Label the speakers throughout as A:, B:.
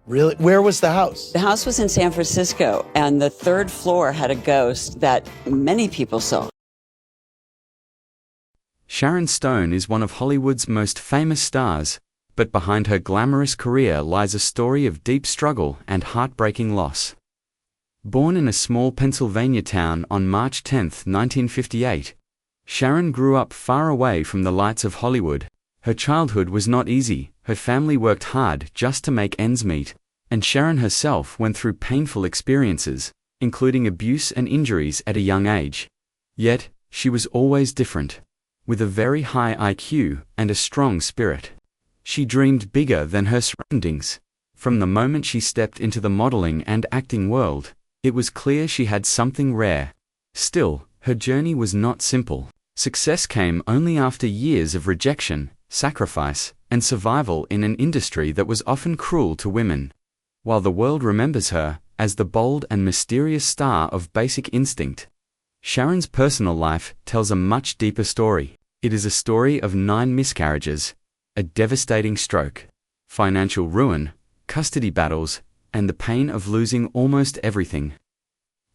A: Really? Where was the house?
B: The house was in San Francisco, and the third floor had a ghost that many people saw.
C: Sharon Stone is one of Hollywood's most famous stars, but behind her glamorous career lies a story of deep struggle and heartbreaking loss. Born in a small Pennsylvania town on March 10, 1958, Sharon grew up far away from the lights of Hollywood. Her childhood was not easy, her family worked hard just to make ends meet, and Sharon herself went through painful experiences, including abuse and injuries at a young age. Yet, she was always different, with a very high IQ and a strong spirit. She dreamed bigger than her surroundings. From the moment she stepped into the modeling and acting world, it was clear she had something rare. Still, her journey was not simple. Success came only after years of rejection, sacrifice, and survival in an industry that was often cruel to women. While the world remembers her as the bold and mysterious star of Basic Instinct, Sharon's personal life tells a much deeper story. It is a story of 9 miscarriages, a devastating stroke, financial ruin, custody battles, and the pain of losing almost everything.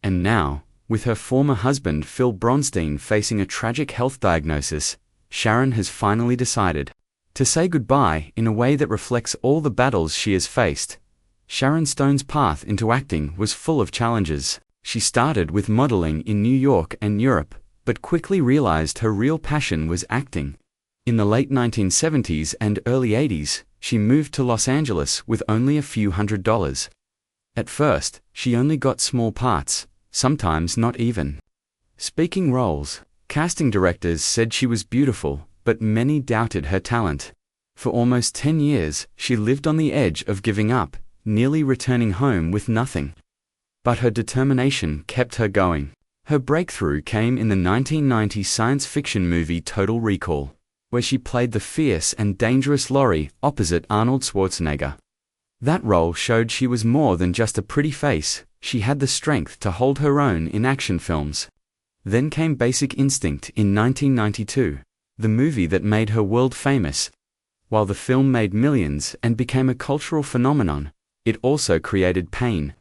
C: And now, with her former husband Phil Bronstein facing a tragic health diagnosis, Sharon has finally decided to say goodbye in a way that reflects all the battles she has faced. Sharon Stone's path into acting was full of challenges. She started with modeling in New York and Europe, but quickly realized her real passion was acting. In the late 1970s and early 80s, she moved to Los Angeles with only a few $100s. At first, she only got small parts, sometimes not even speaking roles. Casting directors said she was beautiful, but many doubted her talent. For almost 10 years, she lived on the edge of giving up, nearly returning home with nothing. But her determination kept her going. Her breakthrough came in the 1990 science fiction movie Total Recall, where she played the fierce and dangerous Laurie opposite Arnold Schwarzenegger. That role showed she was more than just a pretty face. She had the strength to hold her own in action films. Then came Basic Instinct in 1992, the movie that made her world famous. While the film made millions and became a cultural phenomenon, it also created pain.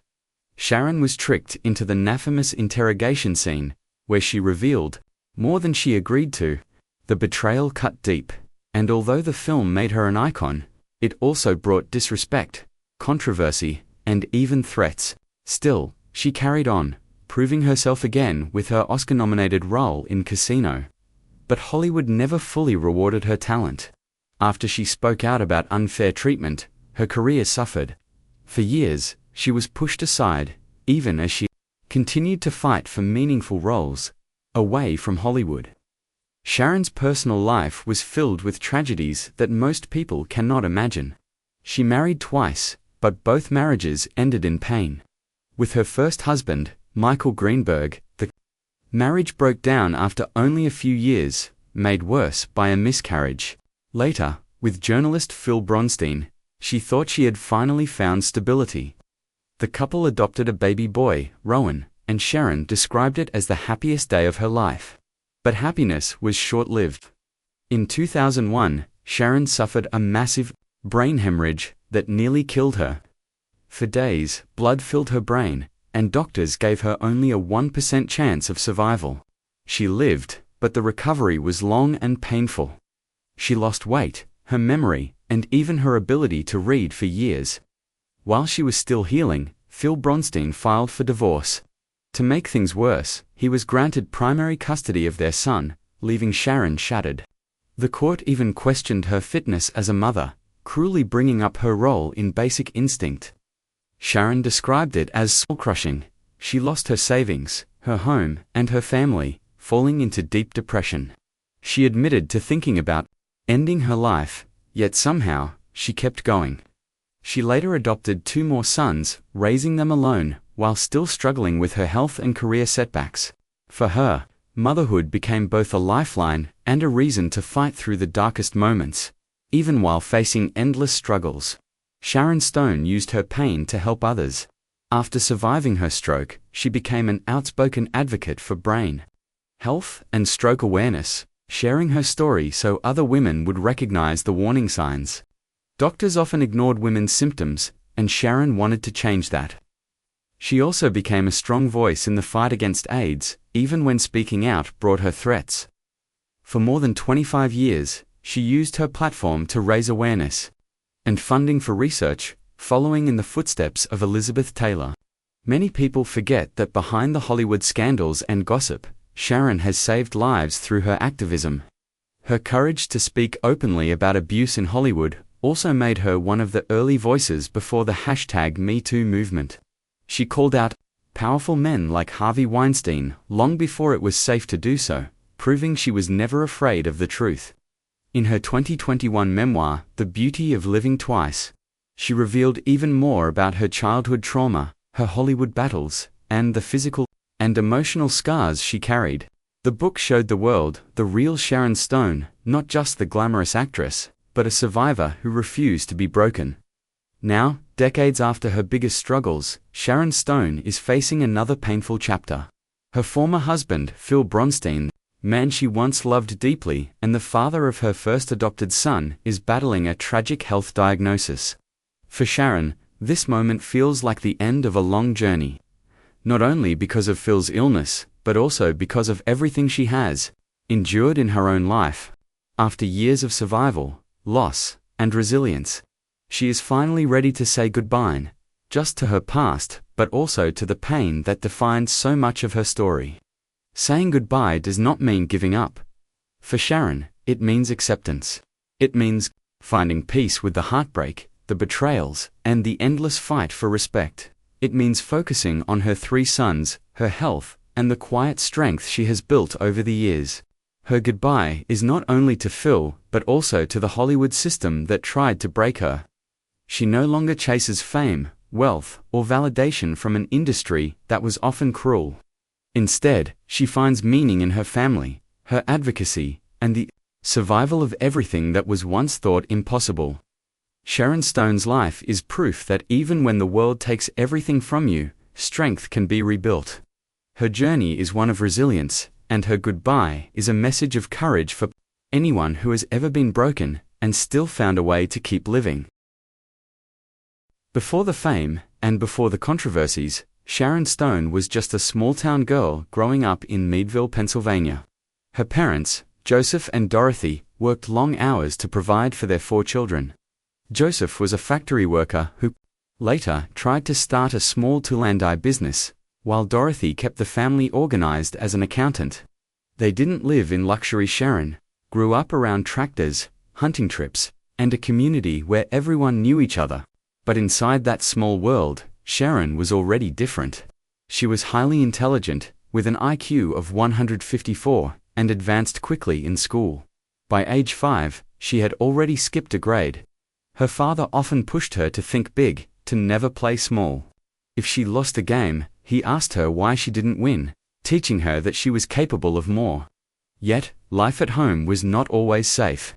C: Sharon was tricked into the infamous interrogation scene, where she revealed more than she agreed to. The betrayal cut deep, and although the film made her an icon, it also brought disrespect, controversy, and even threats. Still, she carried on, proving herself again with her Oscar-nominated role in Casino. But Hollywood never fully rewarded her talent. After she spoke out about unfair treatment, her career suffered. For years, she was pushed aside, even as she continued to fight for meaningful roles away from Hollywood. Sharon's personal life was filled with tragedies that most people cannot imagine. She married twice, but both marriages ended in pain. With her first husband, Michael Greenberg, the marriage broke down after only a few years, made worse by a miscarriage. Later, with journalist Phil Bronstein, she thought she had finally found stability. The couple adopted a baby boy, Rowan, and Sharon described it as the happiest day of her life. But happiness was short-lived. In 2001, Sharon suffered a massive brain hemorrhage that nearly killed her. For days, blood filled her brain, and doctors gave her only a 1% chance of survival. She lived, but the recovery was long and painful. She lost weight, her memory, and even her ability to read for years. While she was still healing, Phil Bronstein filed for divorce. To make things worse, he was granted primary custody of their son, leaving Sharon shattered. The court even questioned her fitness as a mother, cruelly bringing up her role in Basic Instinct. Sharon described it as soul-crushing. She lost her savings, her home, and her family, falling into deep depression. She admitted to thinking about ending her life, yet somehow, she kept going. She later adopted 2 more sons, raising them alone, while still struggling with her health and career setbacks. For her, motherhood became both a lifeline and a reason to fight through the darkest moments, even while facing endless struggles. Sharon Stone used her pain to help others. After surviving her stroke, she became an outspoken advocate for brain health and stroke awareness, sharing her story so other women would recognize the warning signs. Doctors often ignored women's symptoms, and Sharon wanted to change that. She also became a strong voice in the fight against AIDS, even when speaking out brought her threats. For more than 25 years, she used her platform to raise awareness and funding for research, following in the footsteps of Elizabeth Taylor. Many people forget that behind the Hollywood scandals and gossip, Sharon has saved lives through her activism. Her courage to speak openly about abuse in Hollywood also made her one of the early voices before the #MeToo movement. She called out powerful men like Harvey Weinstein long before it was safe to do so, proving she was never afraid of the truth. In her 2021 memoir, The Beauty of Living Twice, she revealed even more about her childhood trauma, her Hollywood battles, and the physical and emotional scars she carried. The book showed the world the real Sharon Stone, not just the glamorous actress, but a survivor who refused to be broken. Now, decades after her biggest struggles, Sharon Stone is facing another painful chapter. Her former husband, Phil Bronstein, man she once loved deeply, and the father of her first adopted son, is battling a tragic health diagnosis. For Sharon, this moment feels like the end of a long journey. Not only because of Phil's illness, but also because of everything she has endured in her own life. After years of survival, loss, and resilience, she is finally ready to say goodbye, just to her past, but also to the pain that defines so much of her story. Saying goodbye does not mean giving up. For Sharon, it means acceptance. It means finding peace with the heartbreak, the betrayals, and the endless fight for respect. It means focusing on her 3 sons, her health, and the quiet strength she has built over the years. Her goodbye is not only to Phil, but also to the Hollywood system that tried to break her. She no longer chases fame, wealth, or validation from an industry that was often cruel. Instead, she finds meaning in her family, her advocacy, and the survival of everything that was once thought impossible. Sharon Stone's life is proof that even when the world takes everything from you, strength can be rebuilt. Her journey is one of resilience, and her goodbye is a message of courage for anyone who has ever been broken and still found a way to keep living. Before the fame, and before the controversies, Sharon Stone was just a small-town girl growing up in Meadville, Pennsylvania. Her parents, Joseph and Dorothy, worked long hours to provide for their 4 children. Joseph was a factory worker who later tried to start a small tool-and-die business, while Dorothy kept the family organized as an accountant. They didn't live in luxury. Sharon grew up around tractors, hunting trips, and a community where everyone knew each other. But inside that small world, Sharon was already different. She was highly intelligent, with an IQ of 154, and advanced quickly in school. By age 5, she had already skipped a grade. Her father often pushed her to think big, to never play small. If she lost a game, he asked her why she didn't win, teaching her that she was capable of more. Yet, life at home was not always safe.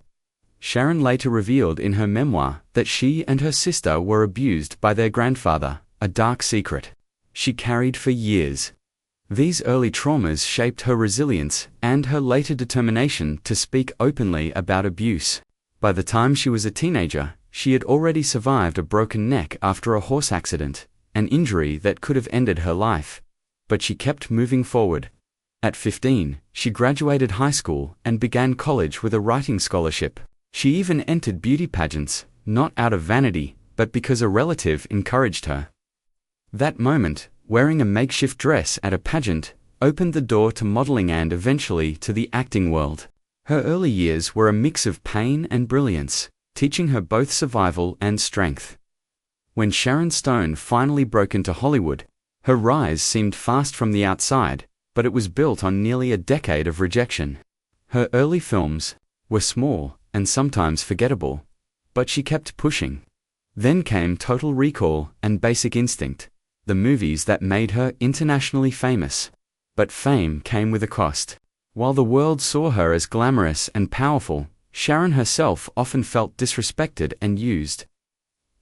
C: Sharon later revealed in her memoir that she and her sister were abused by their grandfather, a dark secret she carried for years. These early traumas shaped her resilience and her later determination to speak openly about abuse. By the time she was a teenager, she had already survived a broken neck after a horse accident, an injury that could have ended her life. But she kept moving forward. At 15, she graduated high school and began college with a writing scholarship. She even entered beauty pageants, not out of vanity, but because a relative encouraged her. That moment, wearing a makeshift dress at a pageant, opened the door to modeling and eventually to the acting world. Her early years were a mix of pain and brilliance, teaching her both survival and strength. When Sharon Stone finally broke into Hollywood, her rise seemed fast from the outside, but it was built on nearly a decade of rejection. Her early films were small and sometimes forgettable, but she kept pushing. Then came Total Recall and Basic Instinct, the movies that made her internationally famous. But fame came with a cost. While the world saw her as glamorous and powerful, Sharon herself often felt disrespected and used.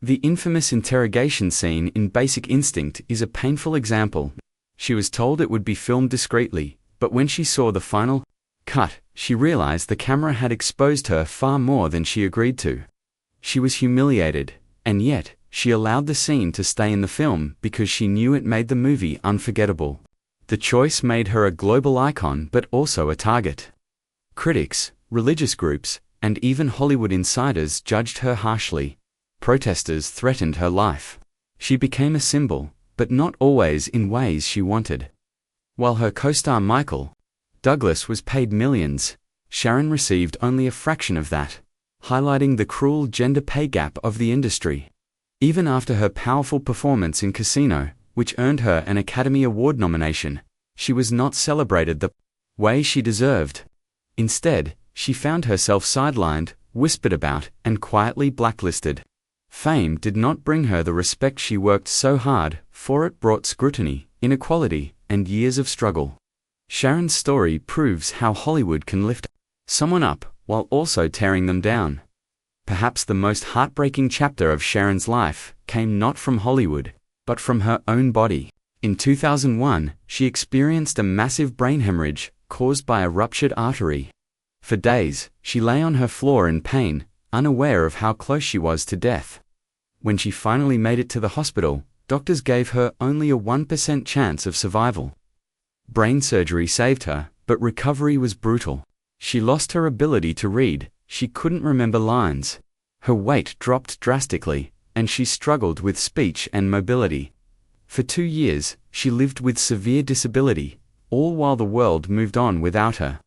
C: The infamous interrogation scene in Basic Instinct is a painful example. She was told it would be filmed discreetly, but when she saw the final cut, she realized the camera had exposed her far more than she agreed to. She was humiliated, and yet, she allowed the scene to stay in the film because she knew it made the movie unforgettable. The choice made her a global icon but also a target. Critics, religious groups, and even Hollywood insiders judged her harshly. Protesters threatened her life. She became a symbol, but not always in ways she wanted. While her co-star Michael Douglas was paid millions, Sharon received only a fraction of that, highlighting the cruel gender pay gap of the industry. Even after her powerful performance in Casino, which earned her an Academy Award nomination, she was not celebrated the way she deserved. Instead, she found herself sidelined, whispered about, and quietly blacklisted. Fame did not bring her the respect she worked so hard for. It brought scrutiny, inequality, and years of struggle. Sharon's story proves how Hollywood can lift someone up while also tearing them down. Perhaps the most heartbreaking chapter of Sharon's life came not from Hollywood, but from her own body. In 2001, she experienced a massive brain hemorrhage caused by a ruptured artery. For days, she lay on her floor in pain, unaware of how close she was to death. When she finally made it to the hospital, doctors gave her only a 1% chance of survival. Brain surgery saved her, but recovery was brutal. She lost her ability to read, she couldn't remember lines. Her weight dropped drastically, and she struggled with speech and mobility. For 2 years, she lived with severe disability, all while the world moved on without her.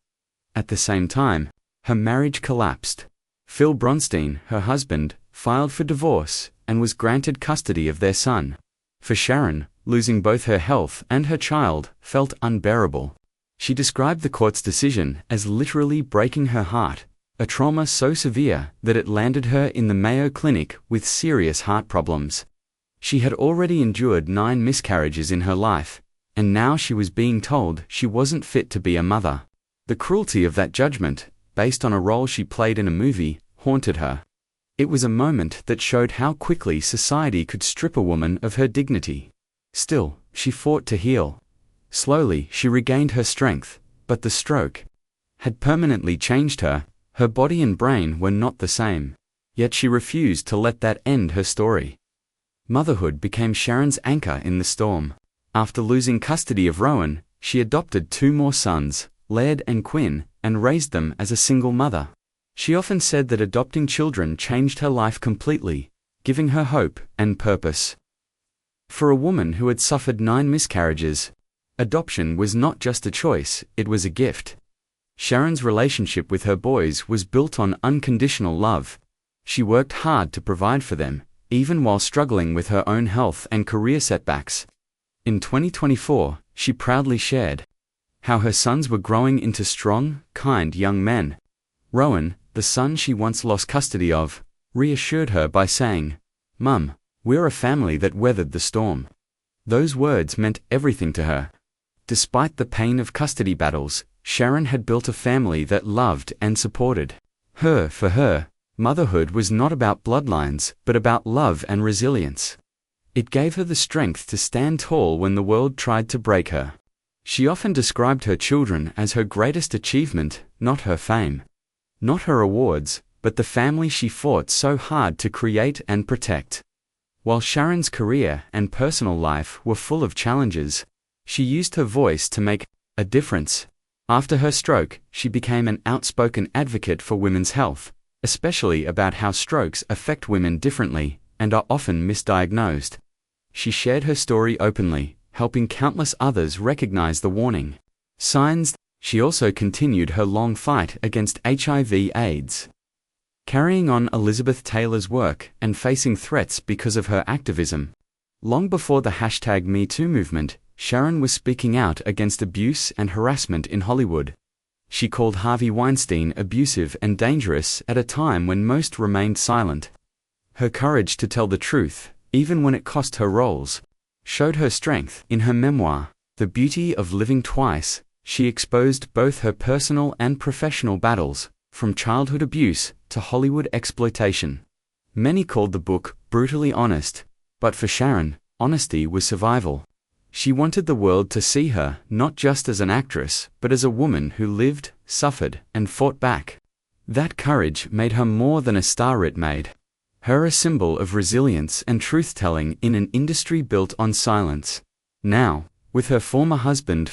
C: At the same time, her marriage collapsed. Phil Bronstein, her husband, filed for divorce and was granted custody of their son. For Sharon, losing both her health and her child felt unbearable. She described the court's decision as literally breaking her heart, a trauma so severe that it landed her in the Mayo Clinic with serious heart problems. She had already endured 9 miscarriages in her life, and now she was being told she wasn't fit to be a mother. The cruelty of that judgment, based on a role she played in a movie, haunted her. It was a moment that showed how quickly society could strip a woman of her dignity. Still, she fought to heal. Slowly, she regained her strength, but the stroke had permanently changed her. Her body and brain were not the same. Yet she refused to let that end her story. Motherhood became Sharon's anchor in the storm. After losing custody of Rowan, she adopted 2 more sons, Laird and Quinn, and raised them as a single mother. She often said that adopting children changed her life completely, giving her hope and purpose. For a woman who had suffered 9 miscarriages, adoption was not just a choice, it was a gift. Sharon's relationship with her boys was built on unconditional love. She worked hard to provide for them, even while struggling with her own health and career setbacks. In 2024, she proudly shared how her sons were growing into strong, kind young men. Rowan, the son she once lost custody of, reassured her by saying, "Mum, we're a family that weathered the storm." Those words meant everything to her. Despite the pain of custody battles, Sharon had built a family that loved and supported her. For her, motherhood was not about bloodlines, but about love and resilience. It gave her the strength to stand tall when the world tried to break her. She often described her children as her greatest achievement, not her fame. Not her awards, but the family she fought so hard to create and protect. While Sharon's career and personal life were full of challenges, she used her voice to make a difference. After her stroke, she became an outspoken advocate for women's health, especially about how strokes affect women differently and are often misdiagnosed. She shared her story openly, helping countless others recognize the warning signs. She also continued her long fight against HIV/AIDS, carrying on Elizabeth Taylor's work and facing threats because of her activism. Long before the #MeToo movement, Sharon was speaking out against abuse and harassment in Hollywood. She called Harvey Weinstein abusive and dangerous at a time when most remained silent. Her courage to tell the truth, even when it cost her roles, showed her strength. In her memoir, The Beauty of Living Twice, she exposed both her personal and professional battles, from childhood abuse to Hollywood exploitation. Many called the book brutally honest, but for Sharon, honesty was survival. She wanted the world to see her not just as an actress, but as a woman who lived, suffered, and fought back. That courage made her more than a star. It made her a symbol of resilience and truth-telling in an industry built on silence. Now, with her former husband